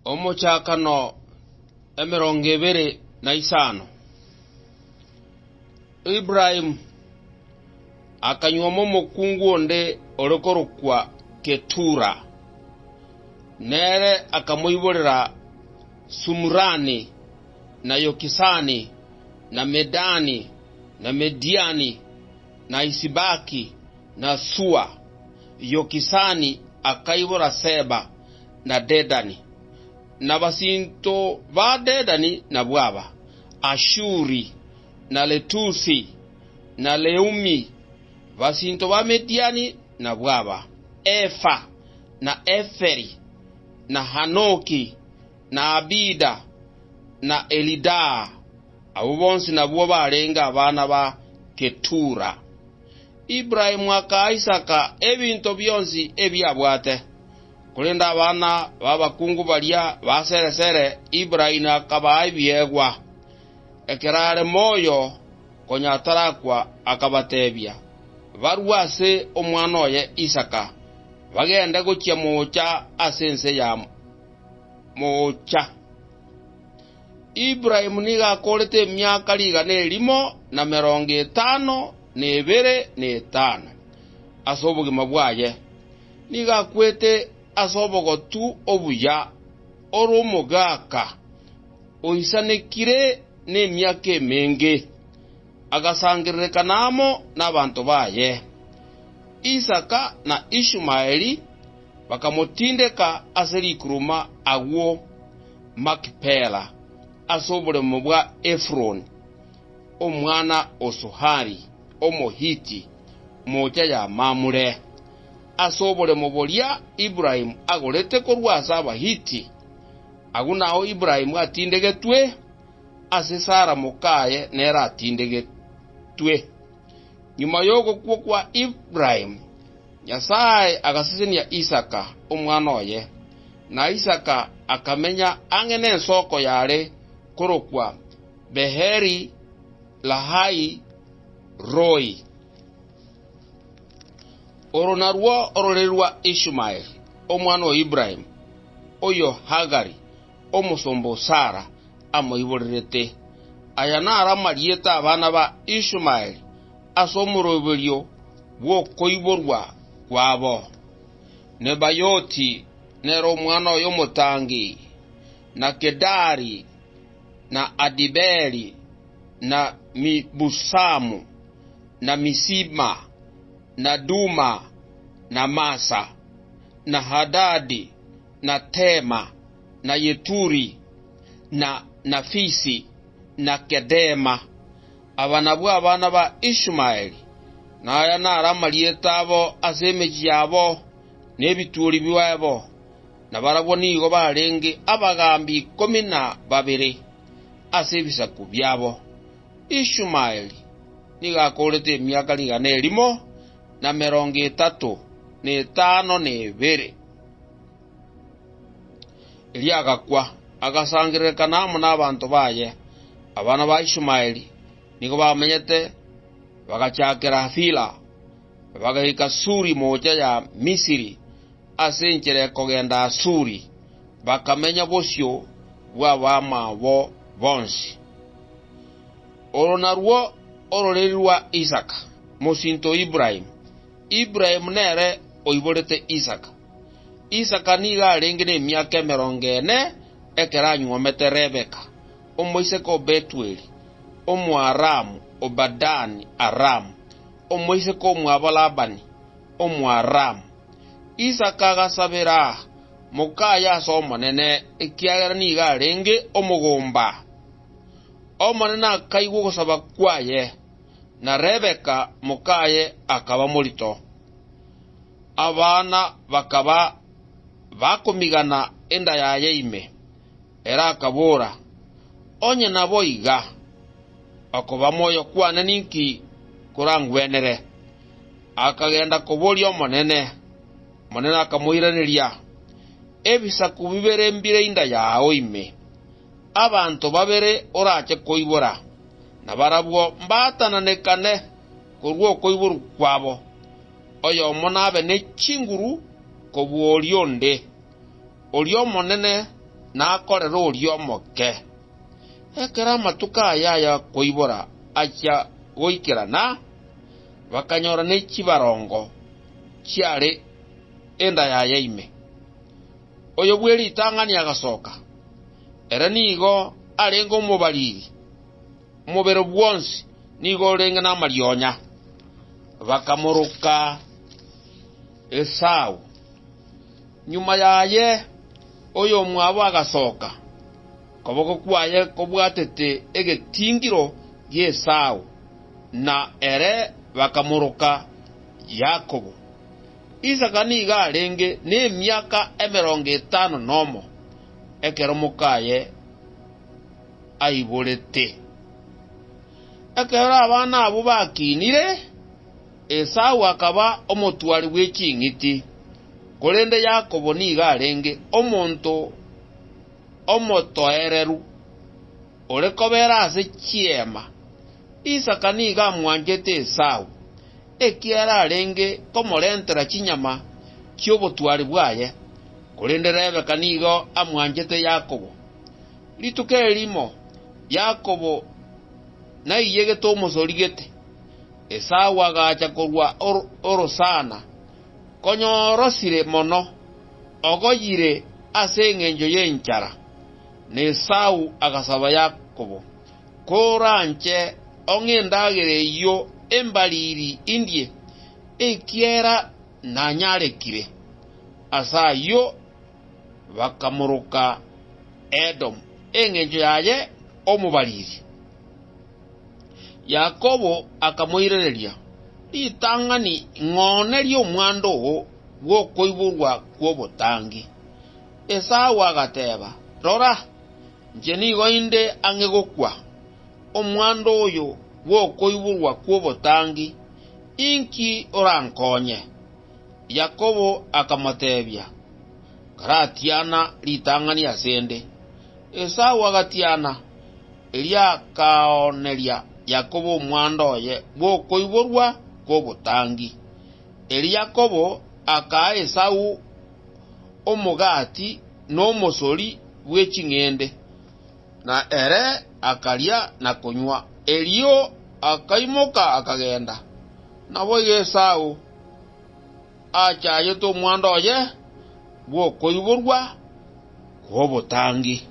Omuchakano emirongo na isano. Ibrahim akanyuomo mokungu onde orokorokwa Ketura. Nere akamuiborera Sumrani na Yokisani na Medani na Mediani na Isibaki na Sua. Yokisani akaibora Seba na Dedani. Na basinto ba Dedani na bwaba Ashuri na Letusi na Leumi. Basinto ba Mediani na bwaba Efa na Eferi na Hanoki na Abida na Elida. Abo bonsi na bwaba arenga abana ba Ketura. Ibrahim aka Isaka ebinto byonsi ebyabwate. Kulenda abana babakungu balia baseresere Ibrahim akaba ibyegwa. Ekerare moyo konyatarakwa akabatebya. Barwase omwana oye Isaka. Bagenda gukya mocha asense ya mocha. Ibrahim niga akolete emyaka ligane limo na 55 asobugima bwaye. Niga akwete asobogotu obuya oromogaka oisanekire n'emyaka emenge agasangirekanamo n'abantu baye. Isaka na Ishmaeli bakamutindeka aserikuruma agwo Makpela asobore mubwa Efron omwana Osohari omohiti moja ya Mamure. Asobore mubolia Ibrahim agolete korwasa abahiti. Agunao Ibrahim atindegetwe asesara mukaye nera atindegetwe. Nyuma yogo kwa Ibrahim Nyasaye agasesenia Isaka omwana oye. Na Isaka akamenya angene ensoko yare korokwa Beheri Lahai Roi. Oronarwa ororerwa Ishmael omwana wa Ibrahim oyo Hagari omusombo Sara amoiborerete. Ayanara marieta abana ba Ishmael asomurobelyo bwo koiborwa kwabo. Nebayoti nero omwana oyo Motangi na Kedari na Adibeli na Mibusamu na Misima na Duma na Masa na Hadadi na Tema na Yeturi na Nafisi na Kedema. Abana ba Ishmaeli na aya naramalieta abo asemeji yabo nebituri biwabo na barabwo nigo barenge abagambi 12 asebisa kubyabo. Ishmaeli niga akolete emyaka ligane limo na 35 Eliagakwa agasangirekanamo n'abantu baye. Abana ba Ishmaeli nigo bamenyete bagachakera Hafila bagahika Suri moja ya Misiri asenchere kogenda Asuri bakamenya bosyo bw'abama bo bonsi. Oronarwo ororerwa Isaka mosinto Ibrahim. Ibrahim nere oiborete Isaka. Isaka niga arengene emyaka 40 ekeranyuomete Rebeka omoiseko Betueli Omuaramu Obadani Aramu omoiseko Omuabalabani Omuaramu. Isaka agasabera mukaya asomonene ekiagera niga arenge omugomba. Omonene akaigwa gusaba kwaye na Rebeka mukaye akaba mulito. Abana bakaba bakomigana enda yaye ime era akabora onye nabo iga akoba moyo kwana ninki kurangwenere. Akagenda kubolya omonene akamuiraneria ebisaku bibere mbire inda yawo ime. Abantu babere orache koibora na barabwo mbatananekane kurwo koiboru kwabo. Oyo omonabe ne chinguru kobwo olionde olio monene nakorera orio moke. Ekera matuka aya koibora acha goikerana bakanyora ne chibarongo chiare enda yaya ime. Oyo bweri tangani agasoka. Era nigo arengo mubaliri. Mubero bwonsi nigo renga na marionya. Bakamuruka Esau. Nyuma yaye oyo mwabo agasoka. Koboko kwaye kobwatete egetingiro ye Esau. Na ere bakamuruka Yakobo. Isaka niga arenge ne miaka 50 nomo. Ekero mukaye aiborete. Ekero abana abo bakinire Esau akaba omotwari w'ekingiti. Kolende Yakobo niga arenge omonto omotoereru orekobera ase chiema. Isaka niga amwanjete Esau ekiara arenge komorentera chinyama kyobotwari bwaye. Kolende Rebeka nigo amwanjete Yakobo. Lituke elimo Yakobo na iyegete omosorigete. Esau agacha korwa orosana konyorosire mono ogoyire ase eng'encho y'enchara. Na Esau agasaba Yakobo koranche ong'endagere iyo embaliri indie ekiera nanyarekire. Asa yo bakamuruka Edom eng'encho yaye omubaliri. Yakobo akamoirereria litang'ani ng'one ly'omwando gwokoiborwa kwobotangi. Esau agateba rora nche nigo inde ang'e gokwa omwando oyo gwokoiborwa kwobotangi inki orankonye. Yakobo akamotebia karatiana litang'ani asende. Esau agatiana eliakaoneria Yakobo omwando oye gwokoiborwa kwobotangi. Yakobo aka Esau omogati n'omosori bw'eching'ende na ere akaria na kunywa. Elio akaimoka akagenda. Nabo Esau achayete omwando oye gwokoiborwa kwobotangi.